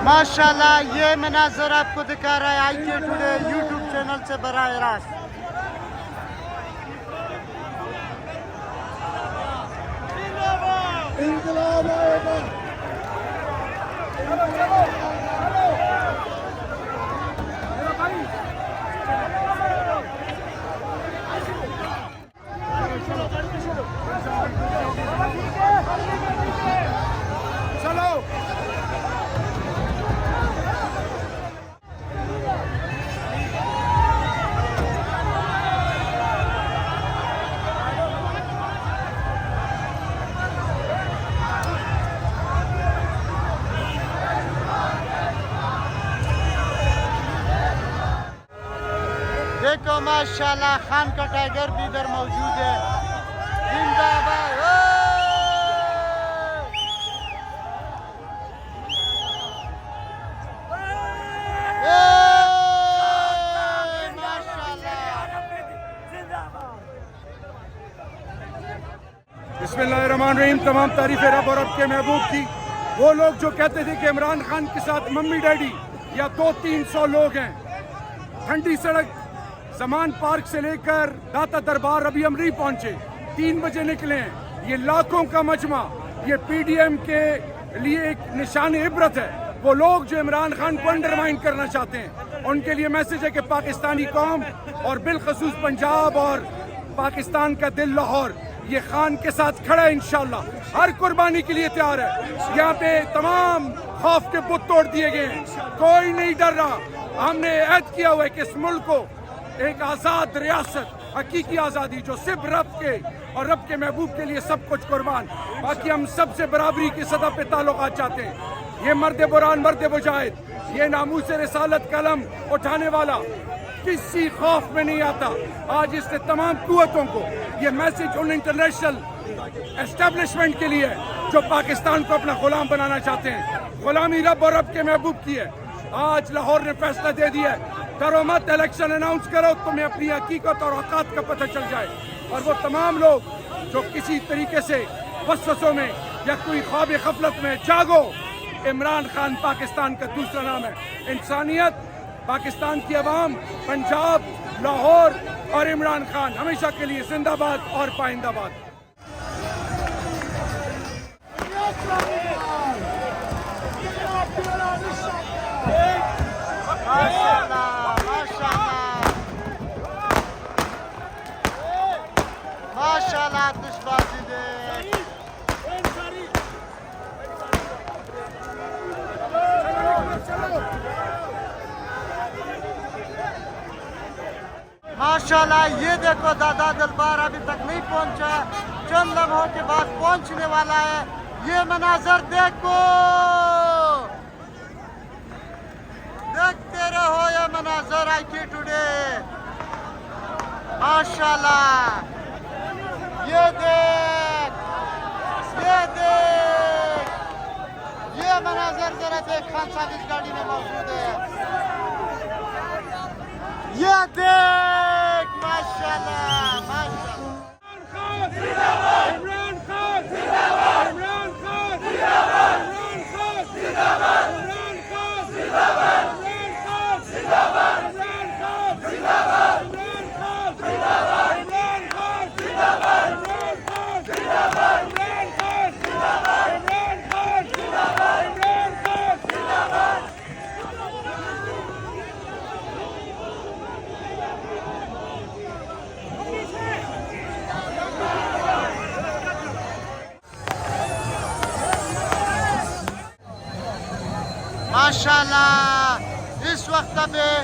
माशाल्लाह, ये मनाजर आपको दिखा रहा है IK टुडे यूट्यूब चैनल से बराह रास्त। देखो माशाल्लाह, खान का टाइगर भी इधर मौजूद है। जिंदाबाद। बिस्मिल्लाहिर्रहमानिर्रहीम। तमाम तारीफ़ रब और रब के महबूब की। वो लोग जो कहते थे कि इमरान खान के साथ मम्मी डैडी या 200-300 लोग हैं, ठंडी सड़क जमान पार्क से लेकर दाता दरबार अभी हम नहीं पहुंचे, 3 बजे निकले हैं। ये लाखों का मजमा ये पीडीएम के लिए एक निशान इबरत है। वो लोग जो इमरान खान को अंडरमाइन करना चाहते हैं, उनके लिए मैसेज है कि पाकिस्तानी कौम और बिलखसूस पंजाब और पाकिस्तान का दिल लाहौर ये खान के साथ खड़ा है, इंशाल्लाह हर कुर्बानी के लिए तैयार है। यहाँ पे तमाम खौफ के बुत तोड़ दिए गए हैं, कोई नहीं डर रहा। हमने ऐद किया हुआ है कि इस मुल्क को एक आजाद रियासत, हकीकी आजादी जो सिर्फ रब के और रब के महबूब के लिए सब कुछ कुर्बान, बाकी हम सबसे बराबरी की सतह पे ताल्लुकात चाहते हैं। ये मर्द बुरान मर्द मुजाहिद, ये नामूस रिसालत कलम उठाने वाला किसी खौफ में नहीं आता। आज इसने तमाम कुव्वतों को ये मैसेज उन इंटरनेशनल एस्टेब्लिशमेंट के लिए जो पाकिस्तान को अपना गुलाम बनाना चाहते हैं। गुलामी रब और रब के महबूब की है। आज लाहौर ने फैसला दे दिया है, करो मत, इलेक्शन अनाउंस करो, तुम्हें अपनी हकीकत और औकात का पता चल जाए। और वो तमाम लोग जो किसी तरीके से वसवसों में या कोई ख्वाब गफलत में, जागो, इमरान खान पाकिस्तान का दूसरा नाम है। इंसानियत, पाकिस्तान की आवाम, पंजाब, लाहौर और इमरान खान हमेशा के लिए जिंदाबाद और पाइंदाबाद। माशाल्लाह, माशाल्लाह, माशाल्लाह, आतिशबाजी दे। माशाल्लाह, ये देखो दादा दरबार अभी तक नहीं पहुंचा, चंद लम्हों के बाद पहुंचने वाला है। ये मनाजर देखो, देखते रहो ये मनाजर IQ टुडे। माशाल्लाह, ये देख, ये देख, ये मनाजर जरा देख। खान साहब इस गाड़ी में मौजूद है, ये देख, माशाल्लाह, माशाल्लाह। इमरान खान जिंदाबाद, इमरान खान जिंदाबाद, इमरान खान जिंदाबाद, इमरान खान जिंदाबाद, इमरान खान जिंदाबाद, इमरान खान जिंदाबाद, इमरान खान जिंदाबाद, इमरान खान जिंदाबाद, इमरान खान जिंदाबाद, इमरान खान जिंदाबाद, इमरान खान जिंदाबाद, इमरान खान जिंदाबाद। माशाल्लाह, इस वक्त में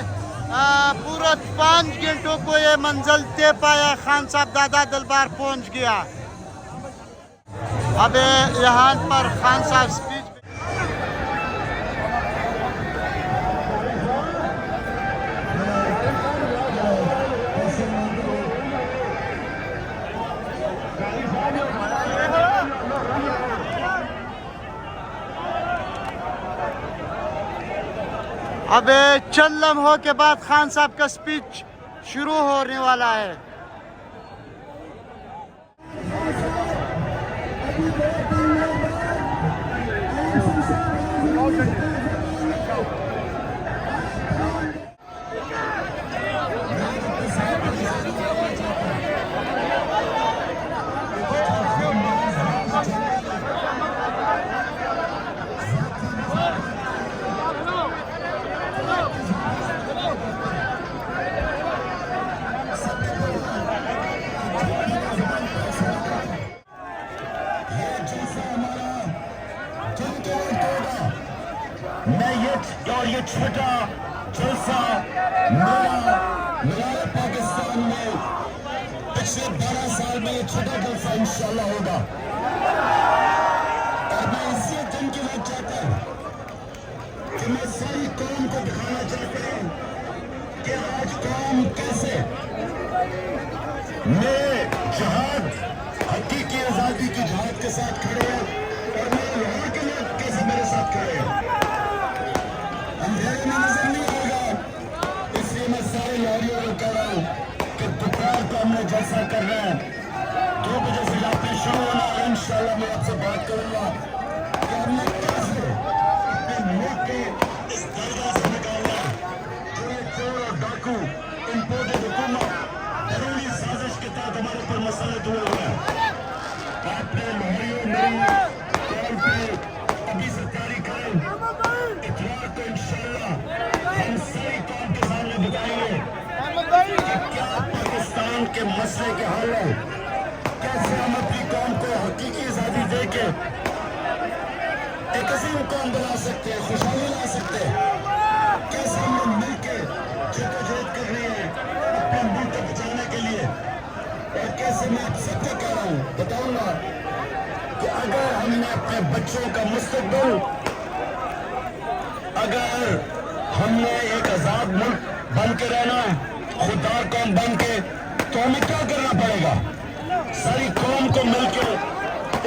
पूरा 5 घंटों को ये मंजिल तय पाया। खान साहब दादा दरबार पहुंच गया। अब यहाँ पर खान साहब स्पीच अब चंद लम्हों के बाद खान साहब का स्पीच शुरू होने वाला है। और ये छोटा जलसा मेरा पाकिस्तान में पिछले 12 साल में ये छोटा जलसा इंशाल्लाह होगा। और मैं इसी दिन की बात चाहता हूँ कि मैं सारी कौम को दिखाना चाहता हूँ कि आज कौम कैसे मैं जहाद, हकीकी आजादी की जहाद के साथ खड़े हैं और मैं यहाँ के लोग कैसे मेरे साथ खड़े हैं। अंधेरे में नजर नहीं आएगा, इसलिए मैं सारे यारियों को कह रहा हूँ कि दोपहर को हमने जलसा कर रहे हैं। 2 बजे से यात्रा शुरू होना है। इंशाल्लाह मैं आपसे बात करूंगा कि हमने कैसे अपने मुल्क के इस दलदल से निकालना है जो ये चोर और डाकू इम्पोर्टेड हुकूमत घरेलू साजिश के तहत हमारे पर मसलत हुए हुए हैं। आपने लोहरियों मेरी कॉल पे अभी से तैयारी करें, इतवार को इंशाल्लाह हम सारी कौम के सामने बताएंगे कि क्या पाकिस्तान के मसले के हल है, कैसे हम अपनी कौम को हकीकी आजादी दे के एक अजीम कौम बना सकते हैं, खुशहाली ला सकते हैं, कैसे हम लोग मिलकर जद्दोजहद करनी है अपने मुल्क को बचाने के लिए। और कैसे मैं आप सबको कह रहा हूँ, बताऊंगा कि अगर हमने अपने बच्चों का मुस्तकबिल, अगर हमने एक आजाद मुल्क बन के रहना है, खुददार कौम बन के, तो हमें क्या करना पड़ेगा? सारी कौम को मिलकर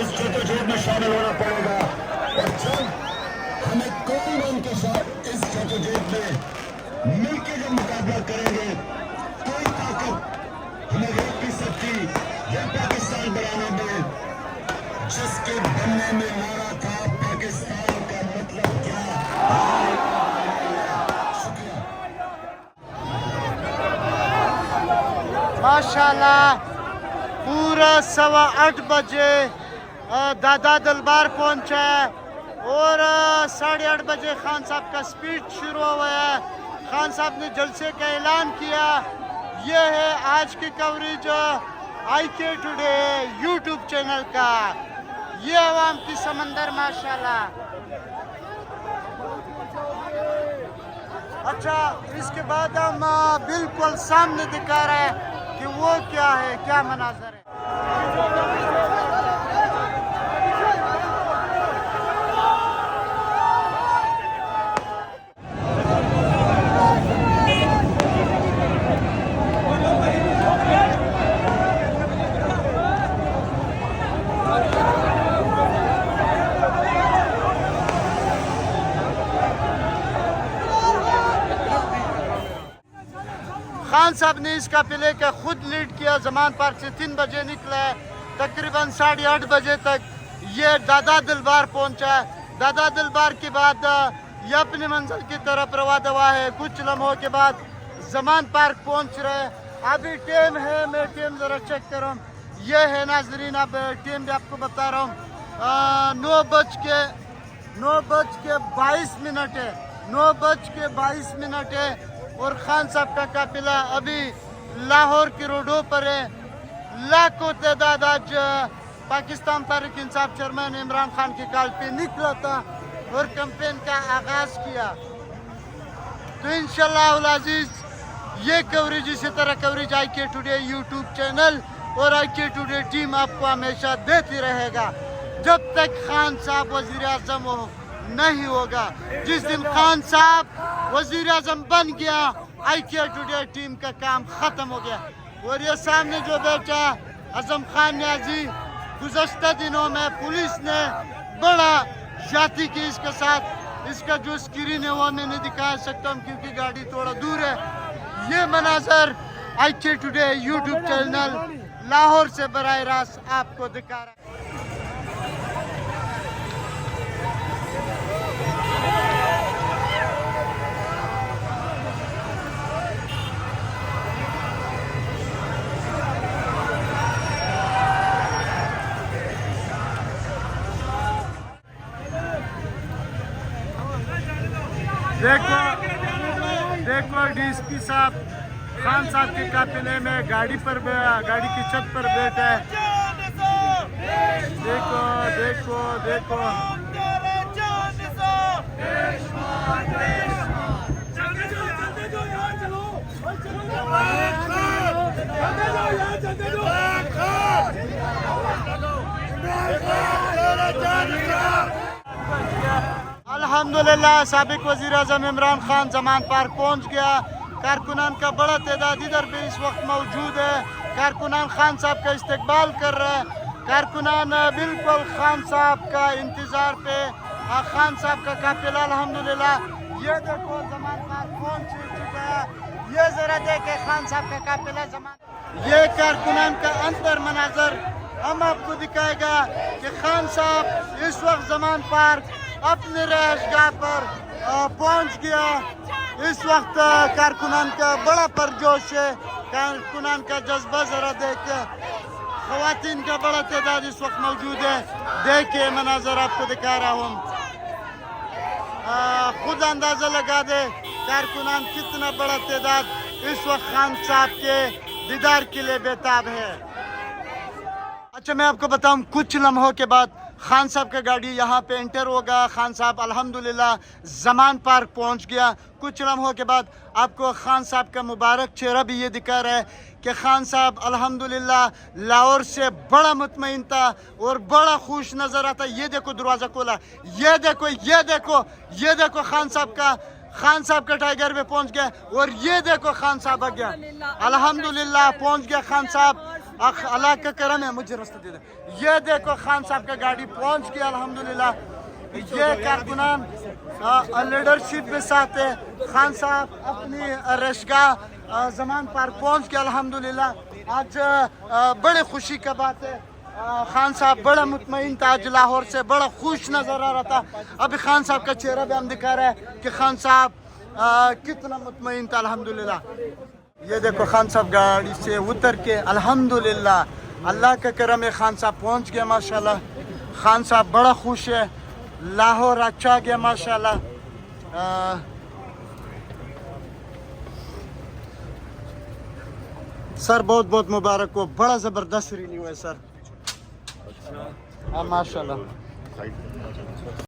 इस जद्दोजहद में शामिल होना पड़ेगा। और जब हमें कौम बन के साथ इस जद्दोजहद में मिलकर जब मुकाबला करेंगे, कोई ताकत हमें रोक नहीं सकती। यह पाकिस्तान बनाने में जिसके बनने में नारा था पाकिस्तान का मतलब क्या। शुक्रिया। माशाल्लाह पूरा 8:15 बजे दादा दलबार पहुंचा है और 8:30 बजे खान साहब का स्पीच शुरू हुआ है। खान साहब ने जलसे का ऐलान किया। ये है आज की coverage IK today YouTube channel का। ये आवाम की समंदर माशाल्लाह। अच्छा, इसके बाद हम बिल्कुल सामने दिखा रहे हैं कि वो क्या है, क्या मनाजर है। खान साहब ने इस काफिले का खुद लीड किया। जमान पार्क से 3 बजे निकला है, तकरीबन 8:30 बजे तक ये दादा दिलबार पहुंचा है। दादा दिलबार के बाद ये अपनी मंजिल की तरफ रवा दवा है। कुछ लम्हों के बाद जमान पार्क पहुंच रहे हैं। अभी टाइम है, मैं टाइम जरा चेक करूँ। ये है नाजरीन, अब टाइम भी आपको बता रहा हूँ। 9:22 है। 9:22 है और खान साहब का काफिला अभी लाहौर की रोडों पर है। लाखों तादाद आज पाकिस्तान तहरीक इंसाफ चेयरमैन इमरान खान की कॉल पे निकला था और कैंपेन का आगाज किया। तो इंशाल्लाह अजीज ये कवरेज, इसी तरह coverage IK today YouTube channel और IK टुडे टीम आपको हमेशा देती रहेगा जब तक खान साहब वजीर आजम नहीं होगा। जिस दिन खान साहब वजीर आजम बन गया, IK टुडे टीम का काम खत्म हो गया। और ये सामने जो बैठा आजम खान न्याजी, गुज़श्ता दिनों में पुलिस ने बड़ा ज्यादती की इसके साथ। इसका जो स्क्रीन है वो मैं नहीं दिखा सकता हूँ क्योंकि गाड़ी थोड़ा दूर है। ये मनाजर IK today YouTube channel Lahore से बराह रास्त आपको दिखा रहा है। देखो DSP साहब खान साहब के काफिले में गाड़ी की छत पर बैठा है। देखो देखो देखो अल्हम्दुलिल्लाह साबिक वजीर आजम इमरान खान जमान पार्क पहुंच गया। कारकुनान का बड़ा तादाद इधर भी इस वक्त मौजूद है। कारकुनान खान साहब का इस्तकबाल कर रहे हैं। कारकुनान बिल्कुल खान साहब का इंतजार पे। खान साहब का काफिला अल्हम्दुलिल्लाह ये देखो जमान पार्क पहुंच चुका है। ये जरा देखे खान साहब का काफिला जमान। ये कारकुनान का अंदर मनाजर हम आपको दिखाएगा कि खान साहब इस वक्त जमान पार्क अपने रहशगाह पर पहुंच गया। इस वक्त कारकुनान का बड़ा परजोश है, कारकुनान का जज्बा जरा देख, खवातीन का बड़ा तादाद इस वक्त मौजूद है। देखिए मनाजर आपको दिखा रहा हूँ, खुद अंदाजा लगा दे कारकुनान कितना बड़ा तादाद इस वक्त खान साहब के दीदार के लिए बेताब है। अच्छा मैं आपको बताऊं, कुछ लम्हों के बाद खान साहब का गाड़ी यहाँ पे एंटर होगा। खान साहब अल्हम्दुलिल्लाह जमान पार्क पहुँच गया। कुछ लम्हों के बाद आपको खान साहब का मुबारक चेहरा भी ये दिखा रहा है कि खान साहब अल्हम्दुलिल्लाह लाहौर से बड़ा मुतमईन था और बड़ा खुश नज़र आता। ये देखो दरवाज़ा खोला, ये देखो ये देखो ये देखो खान साहब का टाइगर पे पहुँच गया। और ये देखो खान साहब आ गया, अल्हम्दुलिल्लाह पहुँच गया खान साहब। अल्लाह का करम है, मुझे रास्ता दे दे। ये देखो खान साहब का गाड़ी पहुंच गया अल्हम्दुलिल्लाह। ये कारकुनान लीडरशिप के साथ है। खान साहब अपनी रहशगाह जमान पार्क पहुंच गया अल्हम्दुलिल्लाह। आज बड़े खुशी का बात है, खान साहब बड़ा मुतमईन था, आज लाहौर से बड़ा खुश नजर आ रहा था। अभी खान साहब का चेहरा भी हम दिखा रहा है कि खान साहब कितना मुतमईन था अल्हम्दुलिल्लाह। ये देखो खान साहब गाड़ी से उतर के अल्हम्दुलिल्लाह अल्लाह का करम है, खान साहब पहुंच गया माशाल्लाह। खान साहब बड़ा खुश है, लाहौर अच्छा गया माशाल्लाह। सर बहुत बहुत मुबारक हो, बड़ा ज़बरदस्त रिन्यू है सर। हाँ माशाल्लाह।